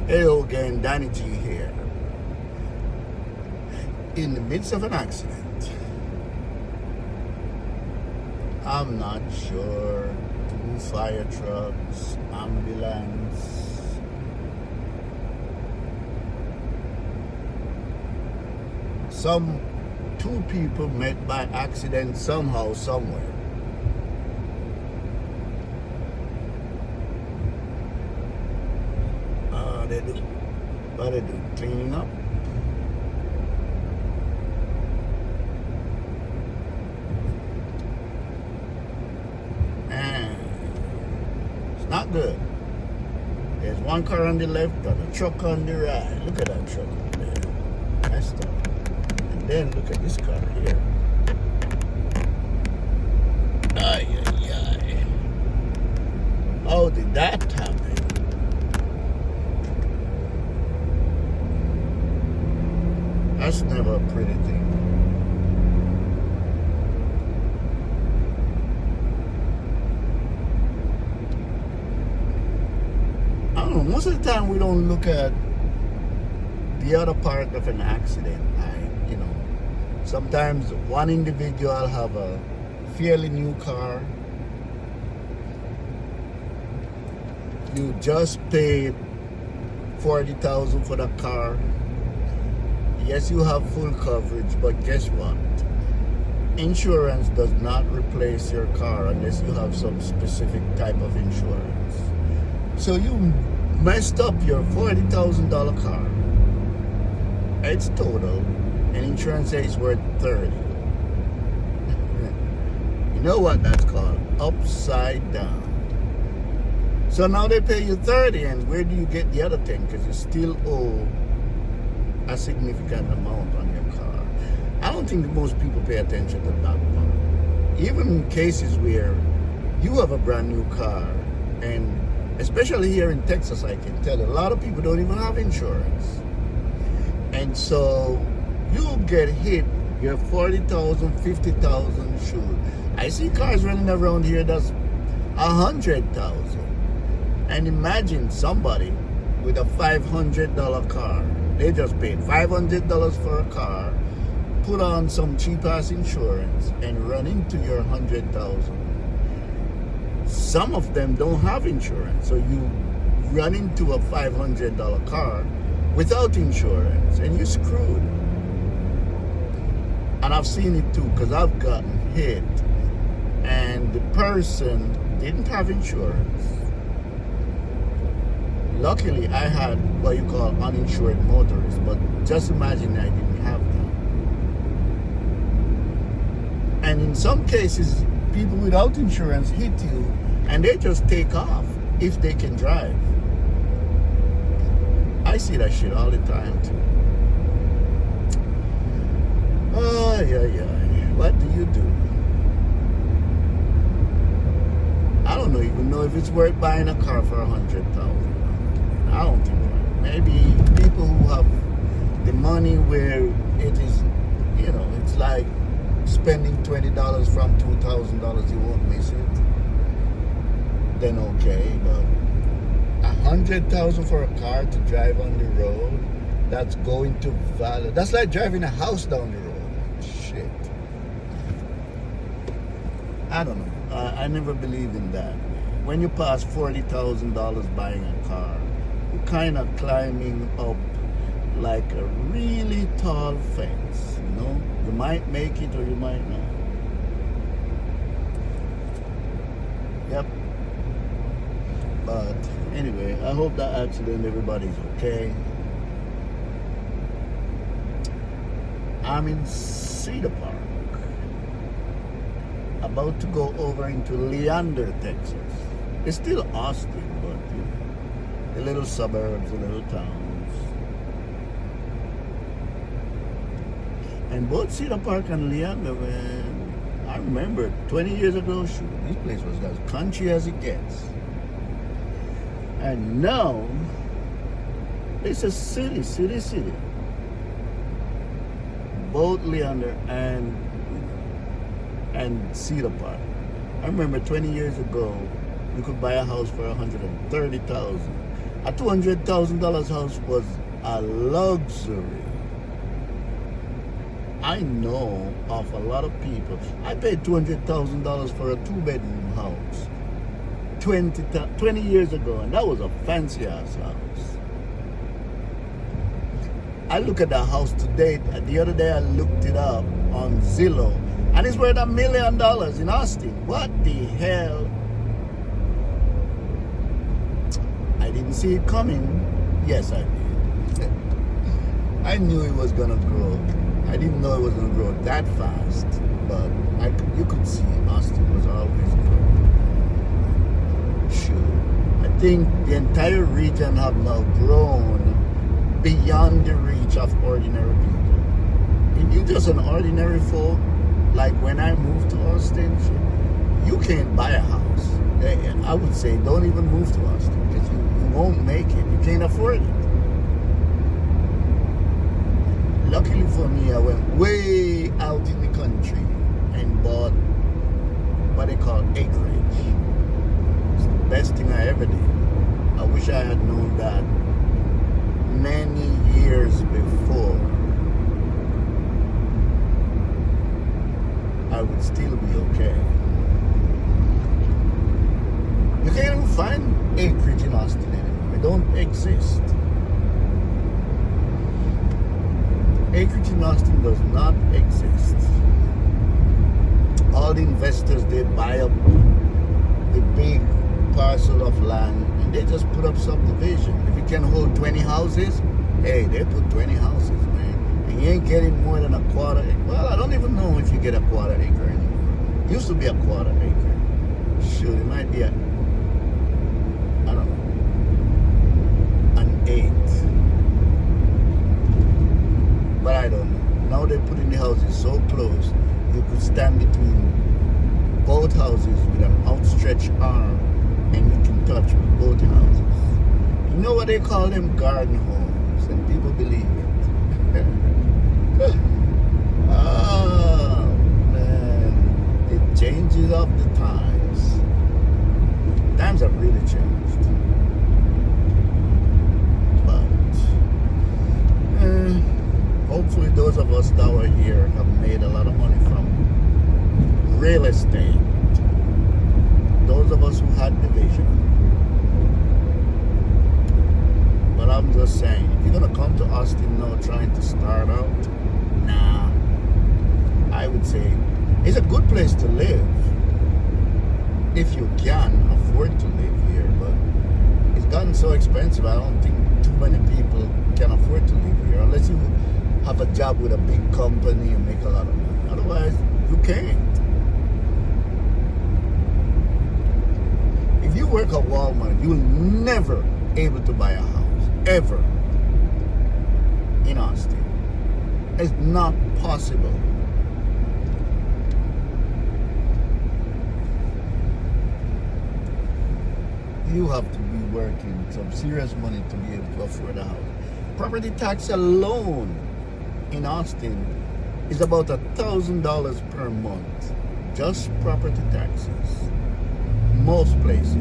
Hello again, Danny G here. In the midst of an accident, I'm not sure, 2 fire trucks, ambulance, two people met by accident somehow, somewhere. What they do? Cleaning up. And it's not good. There's one car on the left and a truck on the right. Look at that truck up there. Messed up. And then look at this car here. Ay, ay, ay. How did that happen? That's never a pretty thing. I don't know, most of the time we don't look at the other part of an accident. Sometimes one individual have a fairly new car. You just paid $40,000 for the car. Yes, you have full coverage, but guess what? Insurance does not replace your car unless you have some specific type of insurance. So you messed up your $40,000 car. It's total, and insurance says it's worth $30,000. You know what that's called? Upside down. So now they pay you $30,000, and where do you get the other 10? Because you still owe a significant amount on your car. I don't think most people pay attention to that part. Even in cases where you have a brand new car, and especially here in Texas, I can tell a lot of people don't even have insurance. And so you get hit, you're $40,000, $50,000 shoot. I see cars running around here that's $100,000. And imagine somebody with a $500 car. They just paid $500 for a car, put on some cheap-ass insurance, and run into your $100,000. Some of them don't have insurance, so you run into a $500 car without insurance, and you're screwed. And I've seen it too, because I've gotten hit, and the person didn't have insurance. Luckily, I had what you call uninsured motorists, but just imagine I didn't have that. And in some cases, people without insurance hit you, and they just take off if they can drive. I see that shit all the time too. Oh, yeah. What do you do? I don't even know if it's worth buying a car for $100,000. I don't think so. Maybe people who have the money where it is, it's like spending $20 from $2,000, you won't miss it. Then okay, but $100,000 for a car to drive on the road, that's going to value. That's like driving a house down the road. Shit. I don't know. I never believed in that. When you pass $40,000 buying a car, you're kind of climbing up like a really tall fence, You might make it or you might not. Yep. But anyway, I hope that accident, everybody's okay. I'm in Cedar Park, about to go over into Leander, Texas. It's still Austin, but the little suburbs, the little towns. And both Cedar Park and Leander, man, I remember 20 years ago, shoot, this place was as country as it gets. And now, it's a city. Both Leander and Cedar Park. I remember 20 years ago, you could buy a house for $130,000. A $200,000 house was a luxury. I know of a lot of people. I paid $200,000 for a 2-bedroom house 20 years ago, and that was a fancy ass house. I look at the house today. The other day I looked it up on Zillow, and it's worth $1 million in Austin. What the hell? I didn't see it coming. Yes, I did. I knew it was gonna grow. I didn't know it was gonna grow that fast, but you could see Austin was always growing. Sure. I think the entire region have now grown beyond the reach of ordinary people. If you're just an ordinary folk, like when I moved to Austin, you can't buy a house. I would say don't even move to Austin because you won't make it. You can't afford it. Luckily for me, I went way out in the country and bought what they call acreage. It's the best thing I ever did. I wish I had known that many years before. I would still be okay. You can't even find acreage in Austin anymore. It don't exist. Acreage in Austin does not exist. All the investors, they buy up the big parcel of land and they just put up subdivision. If it can hold 20 houses, hey, they put 20 houses, man. And you ain't getting more than a quarter acre. Well, I don't even know if you get a quarter acre anymore. It used to be a quarter acre. Shoot, it might be I don't know, an eighth. But I don't know. Now they're putting the houses so close, you could stand between both houses with an outstretched arm and you can touch both houses. You know what they call them? Garden homes. And people believe it. Oh, man. It changes up the times. Times have really changed. But hopefully those of us that were here have made a lot of money from real estate. Those of us who had the vision. But I'm just saying, if you're gonna come to Austin now trying to start out, nah. I would say it's a good place to live if you can afford to live here, but it's gotten so expensive. I don't think too many people can afford to live here unless you have a job with a big company and make a lot of money. Otherwise, you can't. If you work at Walmart, you'll never able to buy a house, ever, in Austin. It's not possible. You have to be working some serious money to be able to afford a house. Property tax alone in Austin is about $1,000 per month. Just property taxes. Most places.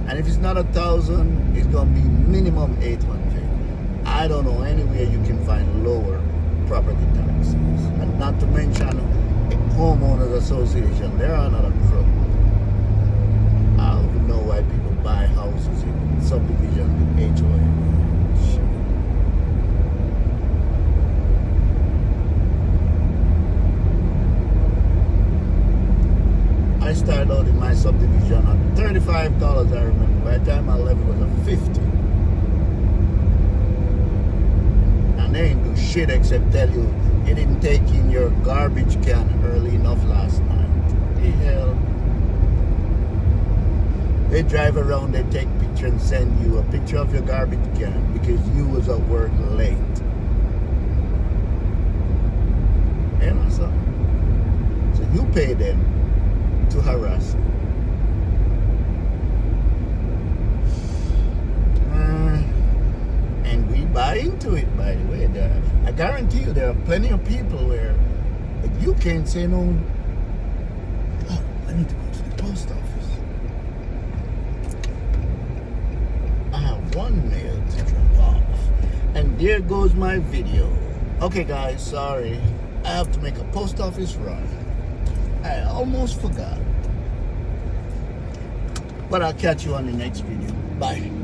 And if it's not 1,000, it's gonna be minimum 800. I don't know anywhere you can find lower property taxes. And not to mention homeowners association, they're another crook. I don't even know why people buy houses in subdivision with HOA. I started out in my subdivision at $35, I remember. By the time I left, it was a $50. And they ain't do shit except tell you didn't take in your garbage can early enough last night. The hell? They drive around, they take picture and send you a picture of your garbage can because you was at work late. You know something? So you pay them to harass you. And we buy into it, by the way. I guarantee you there are plenty of people where you can't say no. Oh, I need to go to the post office. I have one mail to drop off. And there goes my video. Okay guys, sorry. I have to make a post office run. I almost forgot. But I'll catch you on the next video. Bye.